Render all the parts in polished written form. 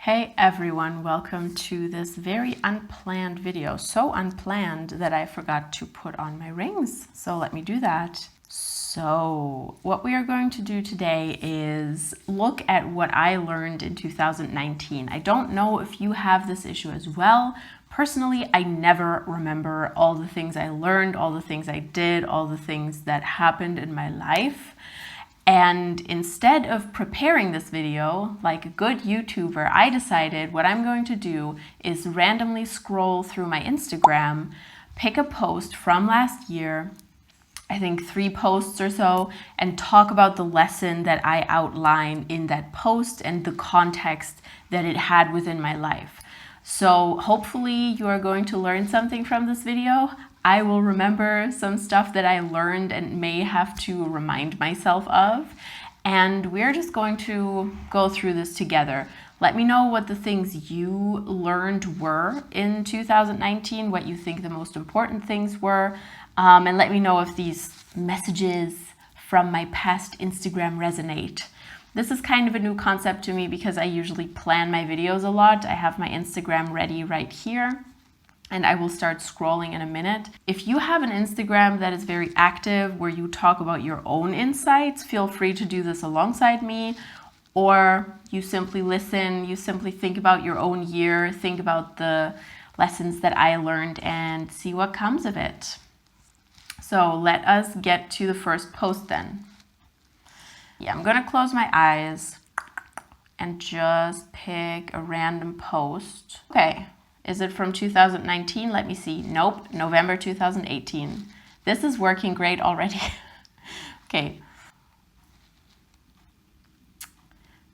Hey everyone, welcome to this very unplanned video. So unplanned that I forgot to put on my rings. So let me do that. So what we are going to do today is look at what I learned in 2019. I don't know if you have this issue as well. Personally, I never remember all the things I learned, all the things I did, all the things that happened in my life. And instead of preparing this video like a good YouTuber, I decided what I'm going to do is randomly scroll through my Instagram, pick a post from last year, I think 3 posts or so, and talk about the lesson that I outline in that post and the context that it had within my life. So hopefully you are going to learn something from this video. I will remember some stuff that I learned and may have to remind myself of. And we're just going to go through this together. Let me know what the things you learned were in 2019, what you think the most important things were. And let me know if these messages from my past Instagram resonate. This is kind of a new concept to me because I usually plan my videos a lot. I have my Instagram ready right here, and I will start scrolling in a minute. If you have an Instagram that is very active, where you talk about your own insights, feel free to do this alongside me, or you simply listen, you simply think about your own year, think about the lessons that I learned and see what comes of it. So let us get to the first post then. Yeah, I'm gonna close my eyes and just pick a random post. Okay. Is it from 2019? Let me see. Nope, November 2018. This is working great already. Okay.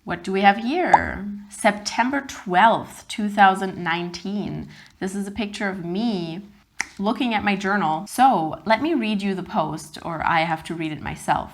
What do we have here? September 12th, 2019. This is a picture of me looking at my journal. So let me read you the post, or I have to read it myself.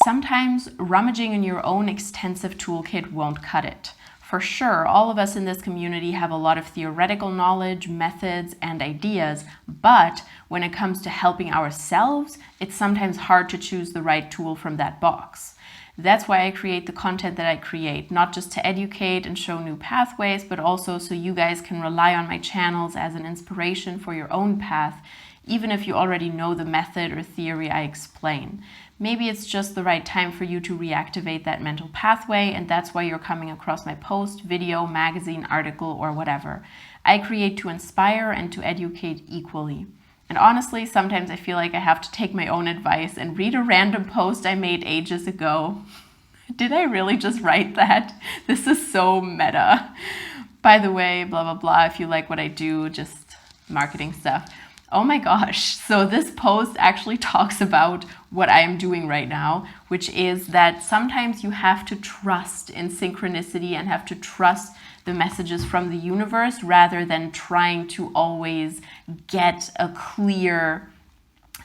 Sometimes rummaging in your own extensive toolkit won't cut it. For sure, all of us in this community have a lot of theoretical knowledge, methods, and ideas, but when it comes to helping ourselves, it's sometimes hard to choose the right tool from that box. That's why I create the content that I create, not just to educate and show new pathways, but also so you guys can rely on my channels as an inspiration for your own path, even if you already know the method or theory I explain. Maybe it's just the right time for you to reactivate that mental pathway, and that's why you're coming across my post, video, magazine, article, or whatever. I create to inspire and to educate equally. And honestly, sometimes I feel like I have to take my own advice and read a random post I made ages ago. Did I really just write that? This is so meta. By the way, blah, blah, blah, if you like what I do, just marketing stuff. Oh my gosh, so this post actually talks about what I am doing right now, which is that sometimes you have to trust in synchronicity and have to trust the messages from the universe rather than trying to always get a clear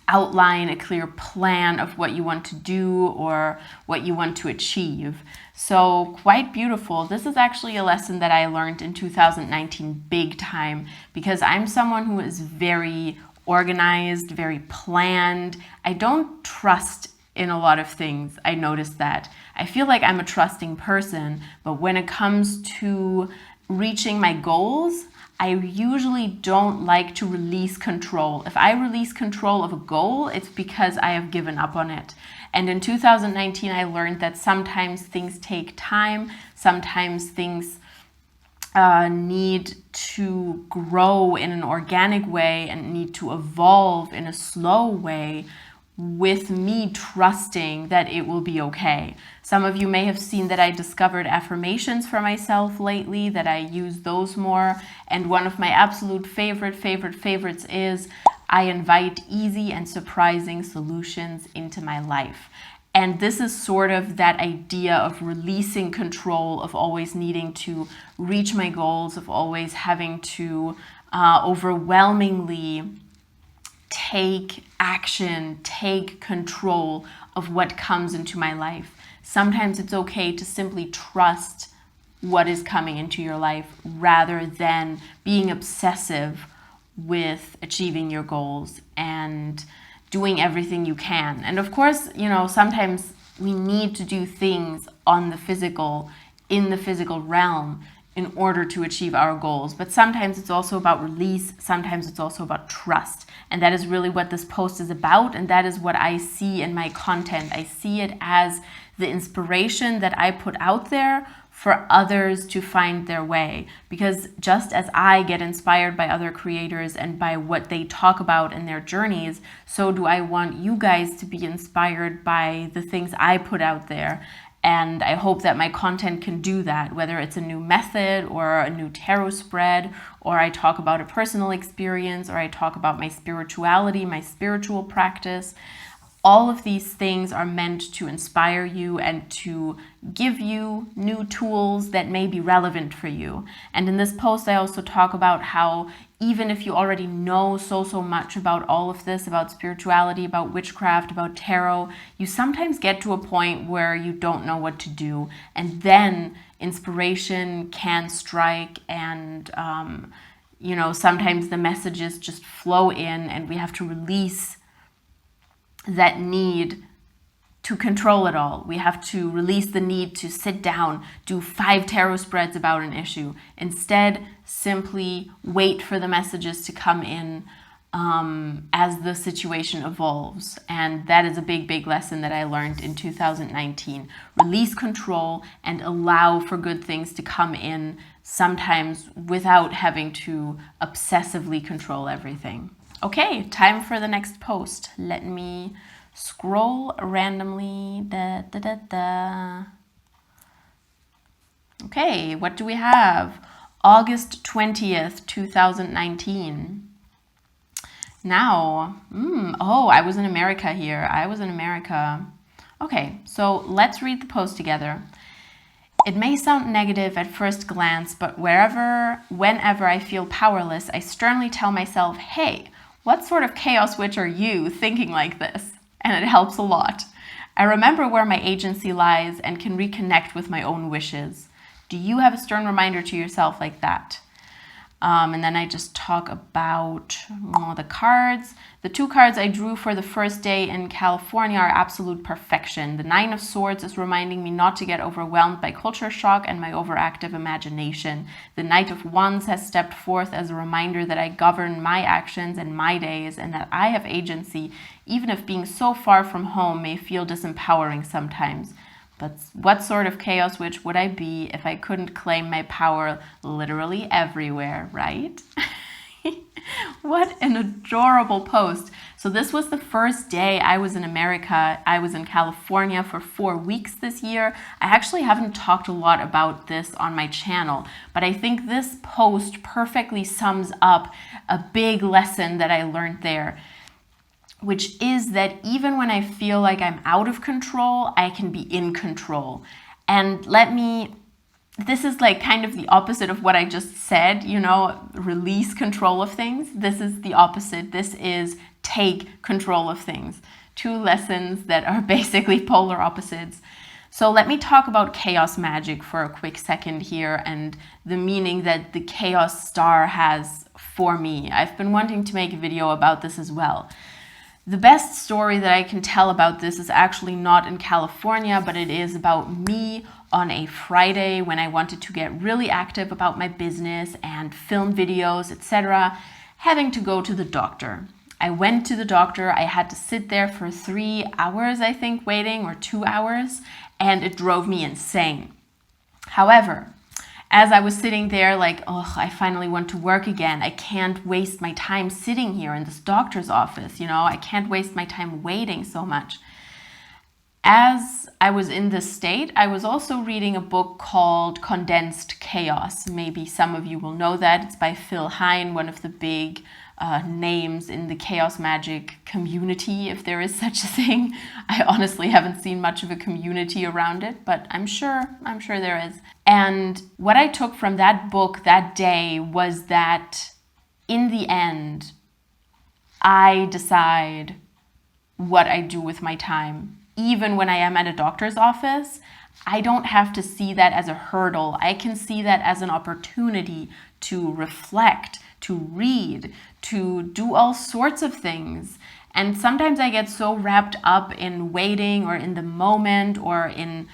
outline, a clear plan of what you want to do or what you want to achieve. So quite beautiful. This is actually a lesson that I learned in 2019 big time, because I'm someone who is very organized, very planned. I don't trust in a lot of things. I noticed that. I feel like I'm a trusting person, but when it comes to reaching my goals, I usually don't like to release control. If I release control of a goal, it's because I have given up on it. And in 2019, I learned that sometimes things take time, sometimes things need to grow in an organic way and need to evolve in a slow way, with me trusting that it will be okay. Some of you may have seen that I discovered affirmations for myself lately, that I use those more. And one of my absolute favorites is I invite easy and surprising solutions into my life. And this is sort of that idea of releasing control, of always needing to reach my goals, of always having to overwhelmingly take action, take control of what comes into my life. Sometimes it's okay to simply trust what is coming into your life rather than being obsessive with achieving your goals and doing everything you can. And of course, you know, sometimes we need to do things on the physical, in the physical realm in order to achieve our goals. But sometimes it's also about release. Sometimes it's also about trust. And that is really what this post is about. And that is what I see in my content. I see it as the inspiration that I put out there for others to find their way. Because just as I get inspired by other creators and by what they talk about in their journeys, so do I want you guys to be inspired by the things I put out there. And I hope that my content can do that, whether it's a new method or a new tarot spread, or I talk about a personal experience, or I talk about my spirituality, my spiritual practice. All of these things are meant to inspire you and to give you new tools that may be relevant for you. And in this post, I also talk about how even if you already know so much about all of this, about spirituality, about witchcraft, about tarot, you sometimes get to a point where you don't know what to do. And then inspiration can strike and, sometimes the messages just flow in and we have to release that need to control it all. We have to release the need to sit down, do 5 tarot spreads about an issue. Instead, simply wait for the messages to come in as the situation evolves. And that is a big lesson that I learned in 2019. Release control and allow for good things to come in, sometimes without having to obsessively control everything. Okay, time for the next post. Let me scroll randomly. Okay, what do we have? August 20th, 2019. Now, I was in America here. I was in America. Okay, so let's read the post together. It may sound negative at first glance, but whenever I feel powerless, I sternly tell myself, hey, what sort of chaos witch are you thinking like this? And it helps a lot. I remember where my agency lies and can reconnect with my own wishes. Do you have a stern reminder to yourself like that? And then I just talk about the cards. The 2 cards I drew for the first day in California are absolute perfection. The 9 of Swords is reminding me not to get overwhelmed by culture shock and my overactive imagination. The Knight of Wands has stepped forth as a reminder that I govern my actions and my days and that I have agency, even if being so far from home may feel disempowering sometimes. But what sort of chaos witch would I be if I couldn't claim my power literally everywhere, right? What an adorable post. So this was the first day I was in America. I was in California for 4 weeks this year. I actually haven't talked a lot about this on my channel, but I think this post perfectly sums up a big lesson that I learned there, which is that even when I feel like I'm out of control, I can be in control. And this is like kind of the opposite of what I just said, release control of things. This is the opposite. This is take control of things. 2 lessons that are basically polar opposites. So let me talk about chaos magic for a quick second here and the meaning that the chaos star has for me. I've been wanting to make a video about this as well. The best story that I can tell about this is actually not in California, but it is about me on a Friday when I wanted to get really active about my business and film videos, etc., having to go to the doctor. I went to the doctor. I had to sit there for 3 hours, I think, waiting, or 2 hours, and it drove me insane. However, as I was sitting there like, I finally want to work again. I can't waste my time sitting here in this doctor's office, I can't waste my time waiting so much. As I was in this state, I was also reading a book called Condensed Chaos. Maybe some of you will know that. It's by Phil Hine, one of the big names in the chaos magic community, if there is such a thing. I honestly haven't seen much of a community around it, but I'm sure there is. And what I took from that book that day was that in the end, I decide what I do with my time. Even when I am at a doctor's office, I don't have to see that as a hurdle. I can see that as an opportunity to reflect, to read, to do all sorts of things. And sometimes I get so wrapped up in waiting or in the moment or in,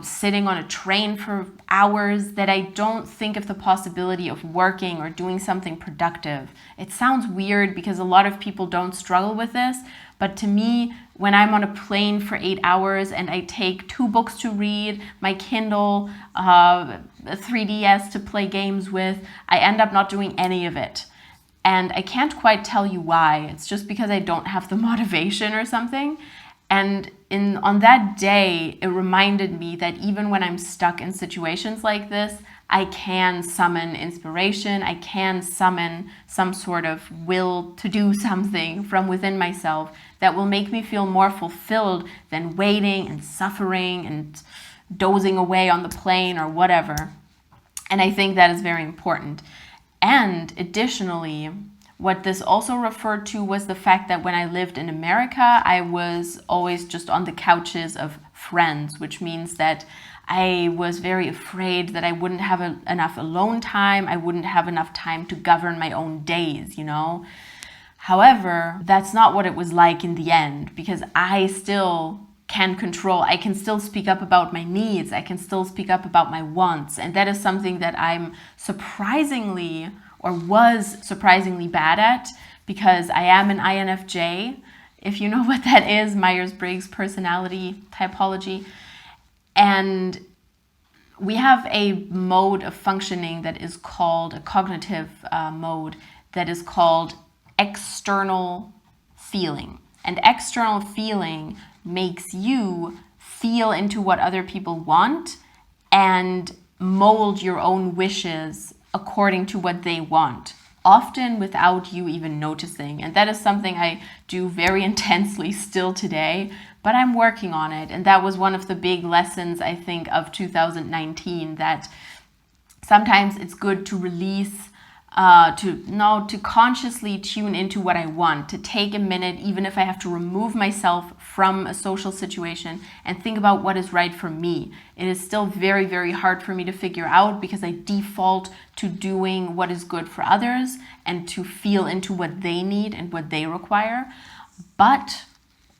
sitting on a train for hours that I don't think of the possibility of working or doing something productive. It sounds weird because a lot of people don't struggle with this, but to me, when I'm on a plane for 8 hours and I take 2 books to read, my Kindle, a 3DS to play games with, I end up not doing any of it. And I can't quite tell you why. It's just because I don't have the motivation or something. And on that day, it reminded me that even when I'm stuck in situations like this, I can summon inspiration. I can summon some sort of will to do something from within myself that will make me feel more fulfilled than waiting and suffering and dozing away on the plane or whatever. And I think that is very important. And additionally, what this also referred to was the fact that when I lived in America, I was always just on the couches of friends, which means that I was very afraid that I wouldn't have enough alone time. I wouldn't have enough time to govern my own days, However, that's not what it was like in the end, because I still can control. I can still speak up about my needs. I can still speak up about my wants. And that is something that I'm was surprisingly bad at, because I am an INFJ, if you know what that is, Myers-Briggs personality typology. And we have a mode of functioning that is called a cognitive mode that is called external feeling. And external feeling makes you feel into what other people want and mold your own wishes according to what they want, often without you even noticing. And that is something I do very intensely still today, but I'm working on it. And that was one of the big lessons, I think, of 2019, that sometimes it's good to release, to consciously tune into what I want, to take a minute, even if I have to remove myself from a social situation, and think about what is right for me. It is still very, very hard for me to figure out because I default to doing what is good for others and to feel into what they need and what they require. But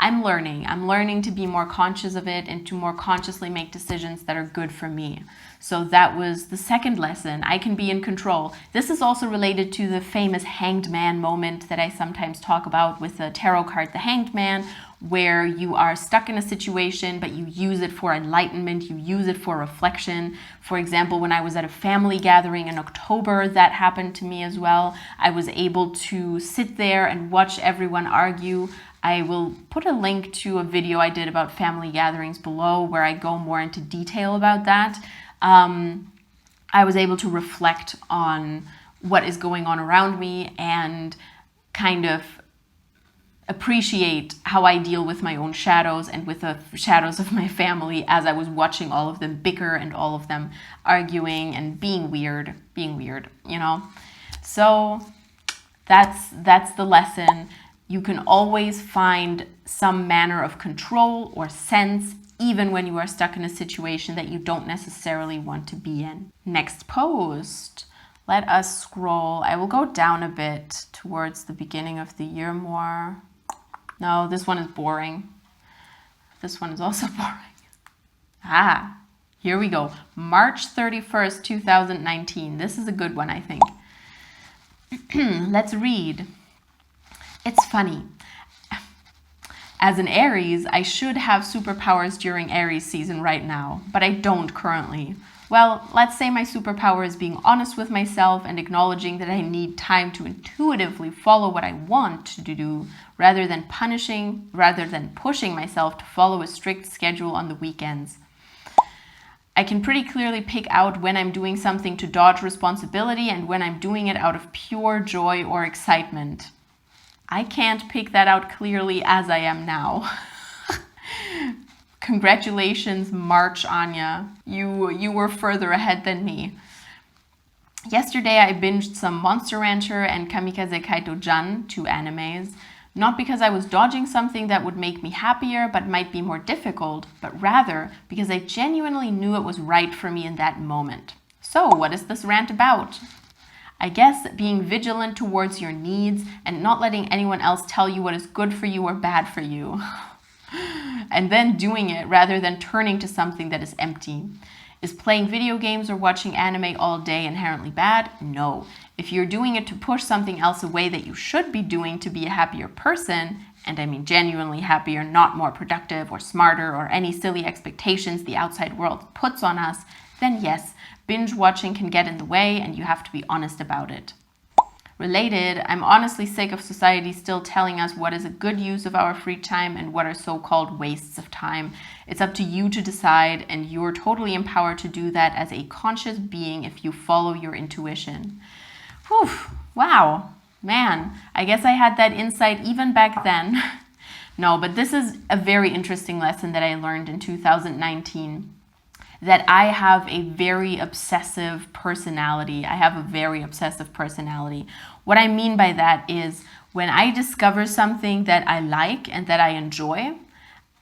I'm learning to be more conscious of it and to more consciously make decisions that are good for me. So that was the second lesson. I can be in control. This is also related to the famous hanged man moment that I sometimes talk about with the tarot card, the hanged man, where you are stuck in a situation, but you use it for enlightenment, you use it for reflection. For example, when I was at a family gathering in October, that happened to me as well. I was able to sit there and watch everyone argue. I will put a link to a video I did about family gatherings below where I go more into detail about that. I was able to reflect on what is going on around me and kind of appreciate how I deal with my own shadows and with the shadows of my family as I was watching all of them bicker and all of them arguing and being weird, So that's the lesson. You can always find some manner of control or sense even when you are stuck in a situation that you don't necessarily want to be in. Next post. Let us scroll. I will go down a bit towards the beginning of the year more. No, this one is boring. This one is also boring. Here we go. March 31st, 2019. This is a good one, I think. Let's read. It's funny. As an Aries, I should have superpowers during Aries season right now, but I don't currently. Well, let's say my superpower is being honest with myself and acknowledging that I need time to intuitively follow what I want to do rather than pushing myself to follow a strict schedule on the weekends. I can pretty clearly pick out when I'm doing something to dodge responsibility and when I'm doing it out of pure joy or excitement. I can't pick that out clearly as I am now. Congratulations, March, Anya. You were further ahead than me. Yesterday I binged some Monster Rancher and Kamikaze Kaito-Jan, 2 animes, not because I was dodging something that would make me happier but might be more difficult, but rather because I genuinely knew it was right for me in that moment. So, what is this rant about? I guess being vigilant towards your needs and not letting anyone else tell you what is good for you or bad for you. And then doing it rather than turning to something that is empty. Is playing video games or watching anime all day inherently bad? No. If you're doing it to push something else away that you should be doing to be a happier person, and I mean genuinely happier, not more productive or smarter or any silly expectations the outside world puts on us, then yes, binge watching can get in the way and you have to be honest about it. Related, I'm honestly sick of society still telling us what is a good use of our free time and what are so-called wastes of time. It's up to you to decide, and you're totally empowered to do that as a conscious being if you follow your intuition. Whew, wow, man, I guess I had that insight even back then. No, but this is a very interesting lesson that I learned in 2019. That I have a very obsessive personality. I have a very obsessive personality. What I mean by that is when I discover something that I like and that I enjoy,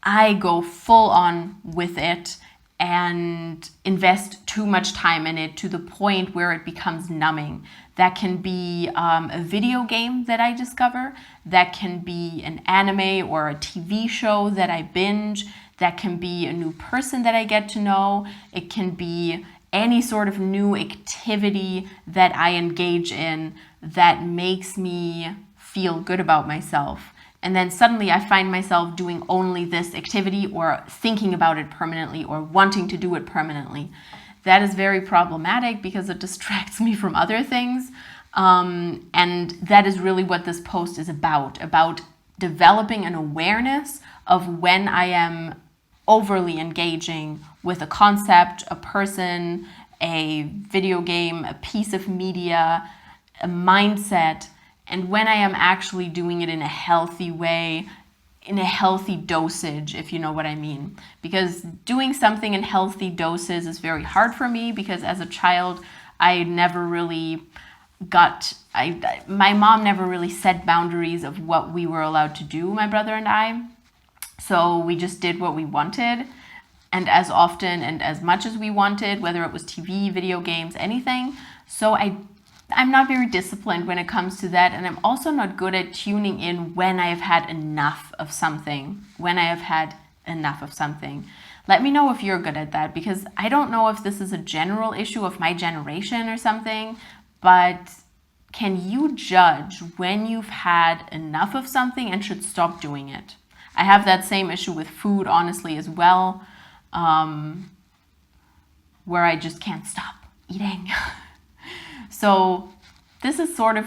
I go full on with it and invest too much time in it to the point where it becomes numbing. That can be a video game that I discover. That can be an anime or a TV show that I binge. That can be a new person that I get to know. It can be any sort of new activity that I engage in that makes me feel good about myself. And then suddenly I find myself doing only this activity or thinking about it permanently or wanting to do it permanently. That is very problematic because it distracts me from other things. And that is really what this post is about developing an awareness of when I am overly engaging with a concept, a person, a video game, a piece of media, a mindset, and when I am actually doing it in a healthy way, in a healthy dosage, if you know what I mean. Because doing something in healthy doses is very hard for me because as a child, I never really my mom never really set boundaries of what we were allowed to do, my brother and I. So we just did what we wanted, and as often and as much as we wanted, whether it was TV, video games, anything. So I'm not very disciplined when it comes to that, and I'm also not good at tuning in when I have had enough of something. Let me know if you're good at that, because I don't know if this is a general issue of my generation or something, but can you judge when you've had enough of something and should stop doing it? I have that same issue with food, honestly, as well, where I just can't stop eating. So this is sort of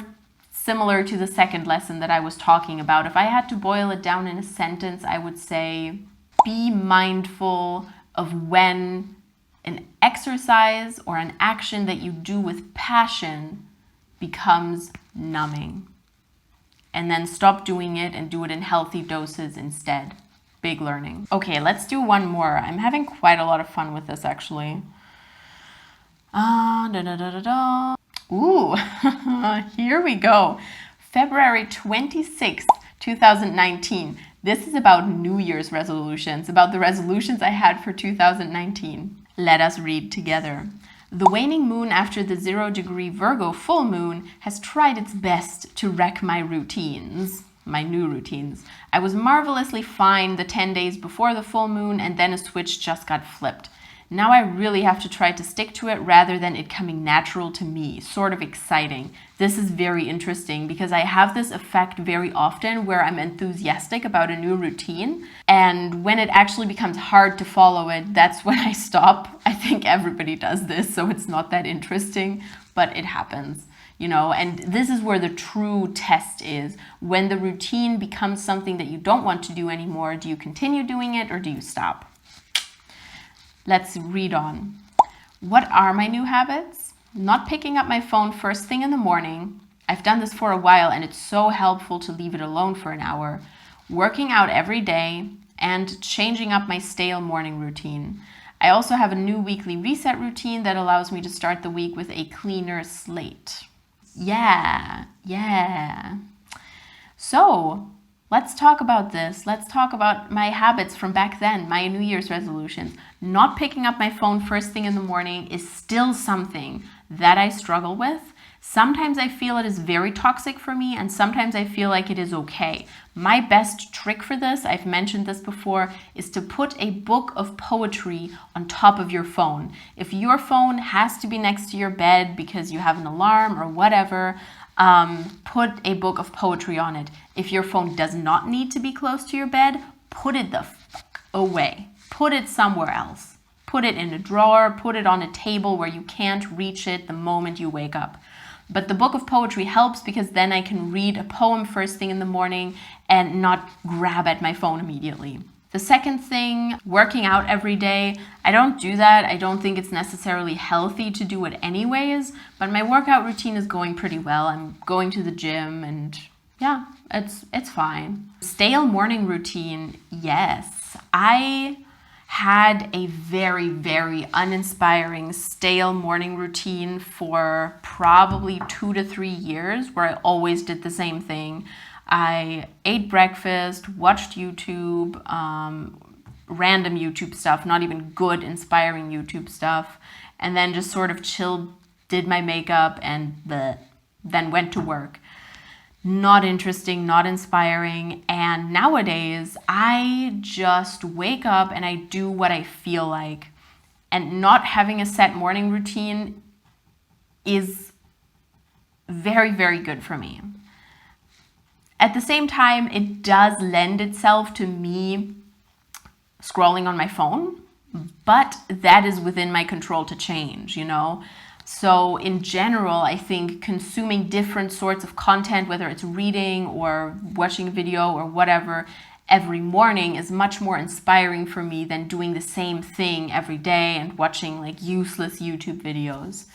similar to the second lesson that I was talking about. If I had to boil it down in a sentence, I would say, be mindful of when an exercise or an action that you do with passion becomes numbing. And then stop doing it and do it in healthy doses instead. Big learning. Okay, let's do one more. I'm having quite a lot of fun with this, actually. Ooh, here we go. February 26th, 2019. This is about New Year's resolutions, about the resolutions I had for 2019. Let us read together. The waning moon after the 0-degree Virgo full moon has tried its best to wreck my routines, my new routines. I was marvelously fine the 10 days before the full moon, and then a switch just got flipped. Now I really have to try to stick to it rather than it coming natural to me, sort of exciting. This is very interesting because I have this effect very often where I'm enthusiastic about a new routine, and when it actually becomes hard to follow it, that's when I stop. I think everybody does this, so it's not that interesting, but it happens. You know, and this is where the true test is. When the routine becomes something that you don't want to do anymore, do you continue doing it or do you stop? Let's read on. What are my new habits? Not picking up my phone first thing in the morning. I've done this for a while and it's so helpful to leave it alone for an hour. Working out every day and changing up my stale morning routine. I also have a new weekly reset routine that allows me to start the week with a cleaner slate. Yeah. So, let's talk about this. Let's talk about my habits from back then, my New Year's resolutions. Not picking up my phone first thing in the morning is still something that I struggle with. Sometimes I feel it is very toxic for me, and sometimes I feel like it is okay. My best trick for this, I've mentioned this before, is to put a book of poetry on top of your phone. If your phone has to be next to your bed because you have an alarm or whatever, put a book of poetry on it. If your phone does not need to be close to your bed, put it the fuck away. Put it somewhere else. Put it in a drawer, put it on a table where you can't reach it the moment you wake up. But the book of poetry helps because then I can read a poem first thing in the morning and not grab at my phone immediately. The second thing, working out every day. I don't do that. I don't think it's necessarily healthy to do it anyways, but my workout routine is going pretty well. I'm going to the gym and yeah, it's fine. Stale morning routine, yes. I had a very, very uninspiring, stale morning routine for probably 2 to 3 years where I always did the same thing. I ate breakfast, watched YouTube, random YouTube stuff, not even good, inspiring YouTube stuff, and then just sort of chilled, did my makeup, and then went to work. Not interesting, not inspiring. And nowadays, I just wake up and I do what I feel like. And not having a set morning routine is very, very good for me. At the same time, it does lend itself to me scrolling on my phone, but that is within my control to change, you know? So in general, I think consuming different sorts of content, whether it's reading or watching a video or whatever, every morning is much more inspiring for me than doing the same thing every day and watching like useless YouTube videos.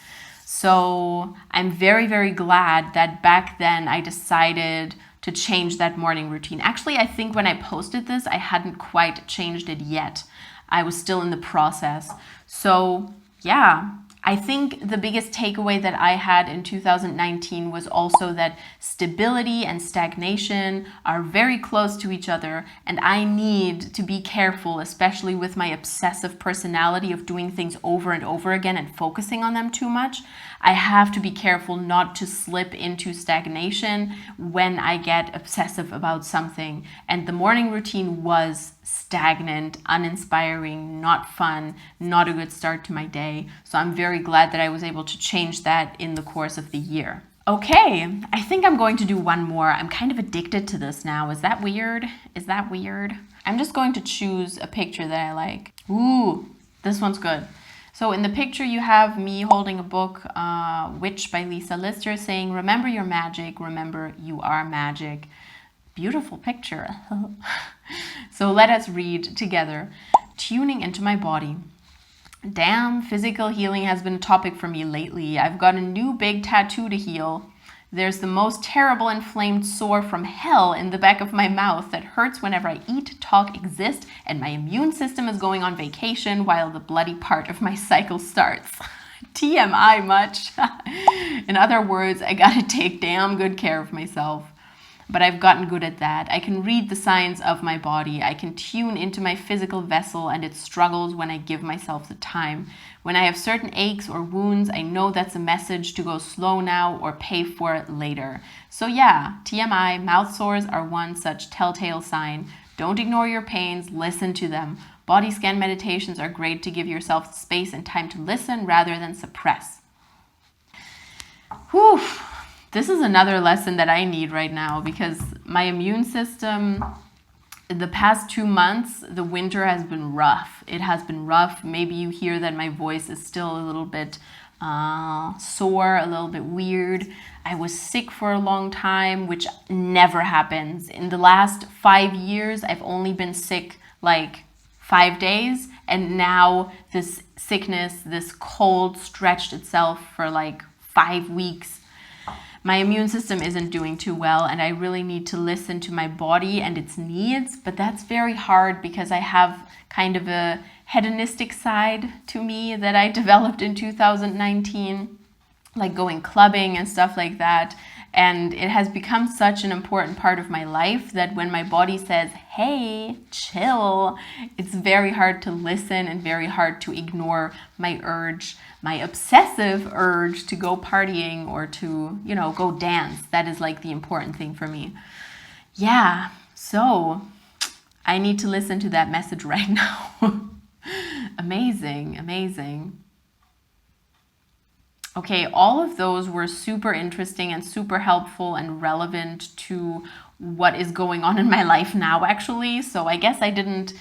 So I'm very, very glad that back then I decided to change that morning routine. Actually, I think when I posted this, I hadn't quite changed it yet. I was still in the process. So yeah. I think the biggest takeaway that I had in 2019 was also that stability and stagnation are very close to each other, and I need to be careful, especially with my obsessive personality of doing things over and over again and focusing on them too much. I have to be careful not to slip into stagnation when I get obsessive about something. And the morning routine was stagnant, uninspiring, not fun, not a good start to my day. So I'm very glad that I was able to change that in the course of the year. Okay, I think I'm going to do one more. I'm kind of addicted to this now. Is that weird? Is that weird? I'm just going to choose a picture that I like. Ooh, this one's good. So in the picture you have me holding a book, Witch by Lisa Lister, saying, "Remember your magic, remember you are magic." Beautiful picture. So let us read together. Tuning into my body. Damn, physical healing has been a topic for me lately. I've got a new big tattoo to heal. There's the most terrible inflamed sore from hell in the back of my mouth that hurts whenever I eat, talk, exist, and my immune system is going on vacation while the bloody part of my cycle starts. TMI much? In other words, I gotta take damn good care of myself. But I've gotten good at that. I can read the signs of my body. I can tune into my physical vessel and its struggles when I give myself the time. When I have certain aches or wounds, I know that's a message to go slow now or pay for it later. So yeah, TMI, mouth sores are one such telltale sign. Don't ignore your pains, listen to them. Body scan meditations are great to give yourself space and time to listen rather than suppress. Whew. This is another lesson that I need right now because my immune system, the past 2 months, the winter has been rough. It has been rough. Maybe you hear that my voice is still a little bit sore, a little bit weird. I was sick for a long time, which never happens. In the last 5 years, I've only been sick like 5 days. And now this sickness, this cold stretched itself for like 5 weeks. My immune system isn't doing too well, and I really need to listen to my body and its needs, but that's very hard because I have kind of a hedonistic side to me that I developed in 2019. like going clubbing and stuff like that. And it has become such an important part of my life that when my body says, hey, chill, it's very hard to listen and very hard to ignore my urge, my obsessive urge to go partying or to, you know, go dance. That is like the important thing for me. Yeah, so I need to listen to that message right now. Amazing, amazing. Okay, all of those were super interesting and super helpful and relevant to what is going on in my life now, actually. So I guess I didn't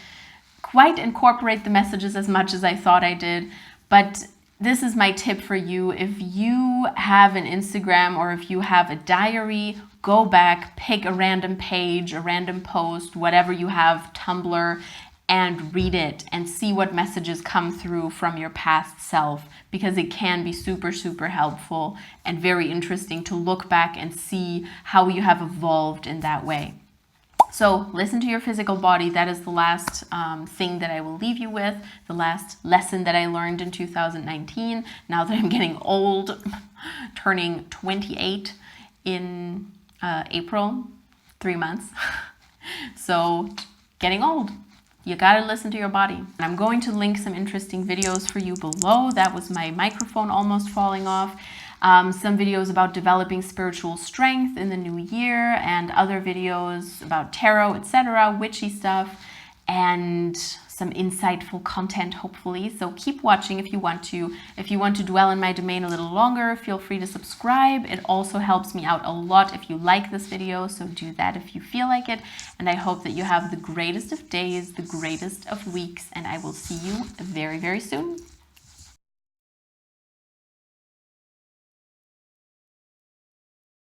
quite incorporate the messages as much as I thought I did. But this is my tip for you. If you have an Instagram or if you have a diary, go back, pick a random page, a random post, whatever you have, Tumblr, and read it and see what messages come through from your past self, because it can be super, super helpful and very interesting to look back and see how you have evolved in that way. So listen to your physical body. That is the last thing that I will leave you with, the last lesson that I learned in 2019. Now that I'm getting old, turning 28 in April, 3 months. So getting old. You gotta listen to your body. And I'm going to link some interesting videos for you below. That was my microphone almost falling off. Some videos about developing spiritual strength in the new year, and other videos about tarot, etc., witchy stuff, and some insightful content, hopefully. So keep watching if you want to. If you want to dwell in my domain a little longer, feel free to subscribe. It also helps me out a lot if you like this video, so do that if you feel like it. And I hope that you have the greatest of days, the greatest of weeks, and I will see you very, very soon.